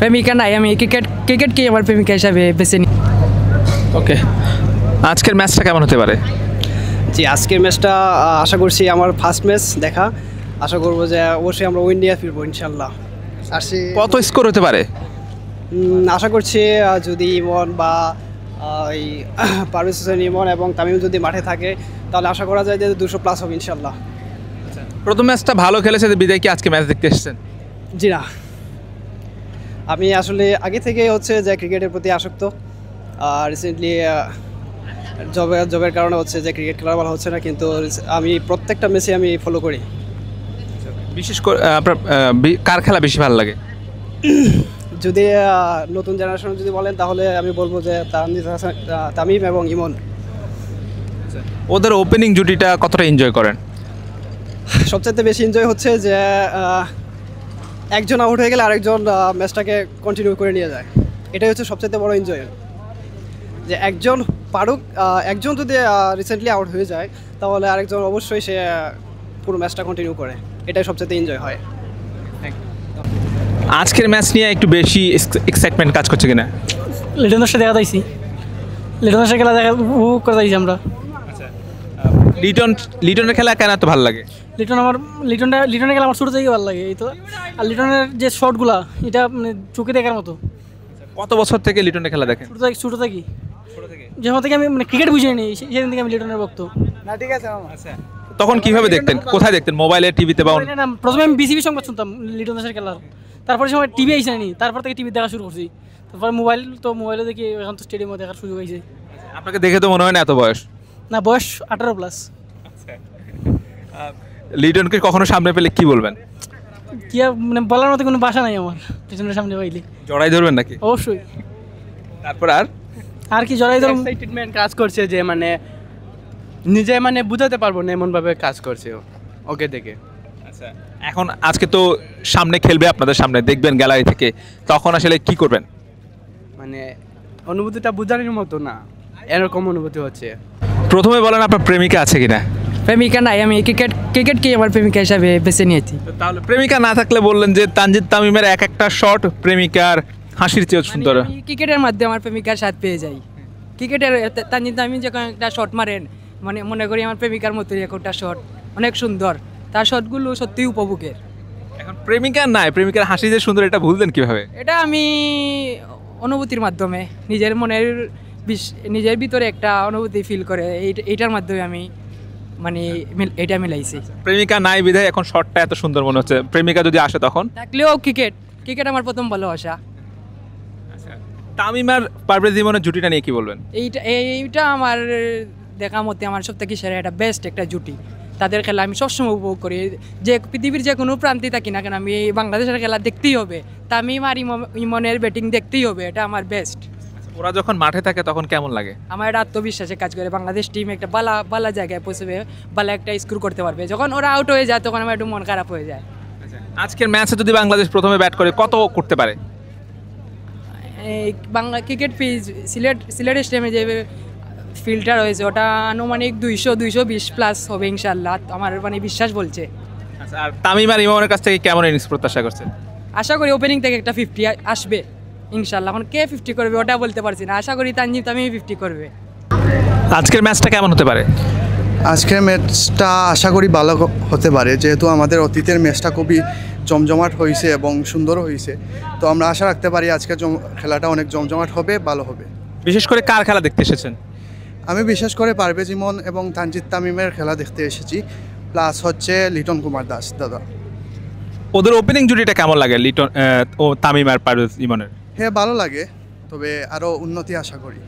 প্রেমিকা নাই, আমি ক্রিকেটকে আমার প্রেমিকা হিসাবে বেছে নিই। ওকে, আজকের ম্যাচটা কেমন হতে পারে? জি, আজকের ম্যাচটা আশা করছি আমার ফার্স্ট ম্যাচ দেখা, আশা করবো যে অবশ্যই আমরা উইন নিয়ে ফিরবো ইনশাল্লাহ। আসছি কত স্কোর হতে পারে? আশা করছি যদি ইমন বা এই পারভেজ হোসেন ইমন এবং তামিম যদি মাঠে থাকে তাহলে আশা করা যায় যে 200+ হবে ইনশাল্লাহ। প্রথম ম্যাচটা ভালো খেলেছে বিদায় কি আজকে ম্যাচ দেখতে এসেছেন? জি না, আমি আসলে আগে থেকে হচ্ছে যে ক্রিকেটের প্রতি আসক্ত, রিসেন্টলি জবের কারণে হচ্ছে যে ক্রিকেট খেলা ভালো হচ্ছে না, কিন্তু আমি প্রত্যেকটা ম্যাচে আমি ফলো করি। বিশেষ করে আপনার কার খেলা বেশি ভালো লাগে? যদি নতুন জেনারেশন যদি বলেন তাহলে আমি বলবো যে তামিম এবং ইমন। ওদের ওপেনিং জুটিটা কতটা এনজয় করেন? সবচেয়ে বেশি এনজয় হচ্ছে যে একজন আউট হয়ে গেলে আরেকজন ম্যাচটাকে কন্টিনিউ করে নিয়ে যায়, এটাই হচ্ছে সবচেয়ে বড় এনজয়। যে একজন পারুক, একজন যদি রিসেন্টলি আউট হয়ে যায় তাহলে আরেকজন অবশ্যই সে পুরো ম্যাচটা কন্টিনিউ করে, এটাই সবচেয়ে এনজয় হয়। আজকের ম্যাচ নিয়ে একটু বেশি এক্সাইটমেন্ট কাজ করছে কিনা? লিটনের সাথে দেখা যাইছি, লিটনের সাথে খেলা দেখা উপভোগ করে যাইছি আমরা। লিটনের খেলা কেন এত ভালো লাগে? লিটনের খেলা আমার ছোটো থেকে ভালো লাগে, এই তো। আর লিটনের যে শটগুলা এটা মানে চোখে দেখার মতো। কত বছর থেকে লিটনের খেলা দেখেন? ছোটো থাকি যখন থেকে আমি মানে ক্রিকেট বুঝিয়ে নিই সেদিন থেকে আমি লিটনের ভক্ত। না ঠিক আছে, তখন কিভাবে দেখতেন, কোথায় দেখতেন? মোবাইলে, টিভিতে বা প্রথমে আমি বিসিবি সংবাদ শুনতাম লিটন দাসের খেলার, তারপরে সময় টিভি আইসে নি, তারপর থেকে টিভি দেখা শুরু করছি, তারপরে মোবাইলে দেখি, এখন তো স্টেডিয়ামে দেখার সুযোগ হয়েছে। আপনাকে দেখে তো মনে হয় না এত বয়স? না, বয়স 18+। লিটনকে কখনো সামনে পেলে কি বলবেন? কি মানে বলার মতো কোনো ভাষা নাই আমার, লিটনের সামনে পাইলে জড়াই ধরবেন নাকি? অবশ্যই। তারপর আর কি জড়াই ধরুন, এক্সাইটমেন্ট কাজ করছে যে মানে নিজে মানে বুঝাতে পারবো না এমনভাবে কাজ করছে ওকে দেখে। আচ্ছা, এখন আজকে তো সামনে খেলবে, আপনাদের সামনে দেখবেন গ্যালারি থেকে, তখন আসলে কি করবেন? মানে অনুভূতিটা বোঝানোর মতো না, এরকম অনুভূতি হচ্ছে। প্রথমে বলেন আপনার প্রেমিকা আছে কিনা? প্রেমিকা নাই, আমি ক্রিকেটকে আমার প্রেমিকা হিসাবে বেছে নিয়েছি। তাহলে প্রেমিকা না থাকলে বললেন যে তানজিদ তামিমের এক একটা শট প্রেমিকার হাসির চেয়ে সুন্দর। আমি ক্রিকেটের মাধ্যমে আমার প্রেমিকার স্বাদ পেয়ে যাই। ক্রিকেটের তানজিদ তামিম যখন একটা শট মারেন, মানে মনে করি আমার প্রেমিকার মতোই একটা শট, অনেক সুন্দর, তার শটগুলো সত্যিই উপভোগের। এখন প্রেমিকা নাই, প্রেমিকার হাসি যে সুন্দর এটা ভুলতেন কিভাবে? এটা আমি অনুভূতির মাধ্যমে নিজের ভিতরে একটা অনুভূতি ফিল করে এইটার মাধ্যমে আমি মানে এটা মিলাইছি। প্রেমিকা নাই বিধায় এখন শটটা এত সুন্দর মনে হচ্ছে, প্রেমিকা যদি আসে তখন? থাকলেও ক্রিকেট আমার প্রথম ভালোবাসা। তামিম আর পারভেজ ইমনের জুটিটা নিয়ে কি বলবেন? এইটা আমার দেখা মতে আমার সব থেকে সেরা একটা বেস্ট একটা জুটি। তাদের খেলা আমি সবসময় উপভোগ করি, যে পৃথিবীর যে কোনো প্রান্তে থাকি না কেন আমি বাংলাদেশের খেলা দেখতেই হবে, তামিম আর ইমনের ব্যাটিং দেখতেই হবে, এটা আমার বেস্ট। ওরা যখন মাঠে থাকে তখন কেমন লাগে? আমার একটা আত্মবিশ্বাসে কাজ করে, বাংলাদেশ টিম একটা বালা জায়গায় পৌঁছবে, বালা একটা স্কোর করতে পারবে। যখন ওরা আউট হয়ে যায় তখন আমার একটু মন খারাপ হয়ে যায়। আজকের ম্যাচে যদি বাংলাদেশ প্রথমে ব্যাট করে কত করতে পারে? এই বাংলা ক্রিকেট পিচ সিলেট স্টেডিয়ামে যে ফিল্টার হয়েছে ওটা আনুমানিক 200-220+ হবে ইনশাল্লাহ, আমার মানে বিশ্বাস বলছে। আচ্ছা, আর তামিম আর ইমনের কাছ থেকে কেমন ইনিংস প্রত্যাশা করছেন? আশা করি ওপেনিং থেকে একটা 50 আসবে ইনশাল্লাহ। এখন কে 50 করবে ওটা বলতে পারছি না, আশা করি তানজিদ তামিম 50 করবে। আজকের ম্যাচটা কেমন হতে পারে? আজকের ম্যাচটা আশা করি ভালো হতে পারে, যেহেতু আমাদের অতীতের ম্যাচটা খুবই জমজমাট হয়েছে এবং সুন্দর হয়েছে, তো আমরা আশা রাখতে পারি আজকের খেলাটা অনেক জমজমাট হবে, ভালো হবে। বিশেষ করে কার খেলা দেখতে এসেছেন? আমি বিশেষ করে পারভেজ ইমন এবং তানজিদ তামিমের খেলা দেখতে এসেছি, প্লাস হচ্ছে লিটন কুমার দাস দাদা। ওদের ওপেনিং জুটিটা কেমন লাগে লিটন ও তামিম আর পারভেজ ইমনের? হ্যাঁ, ভালো লাগে, তবে আরও উন্নতি আশা করি।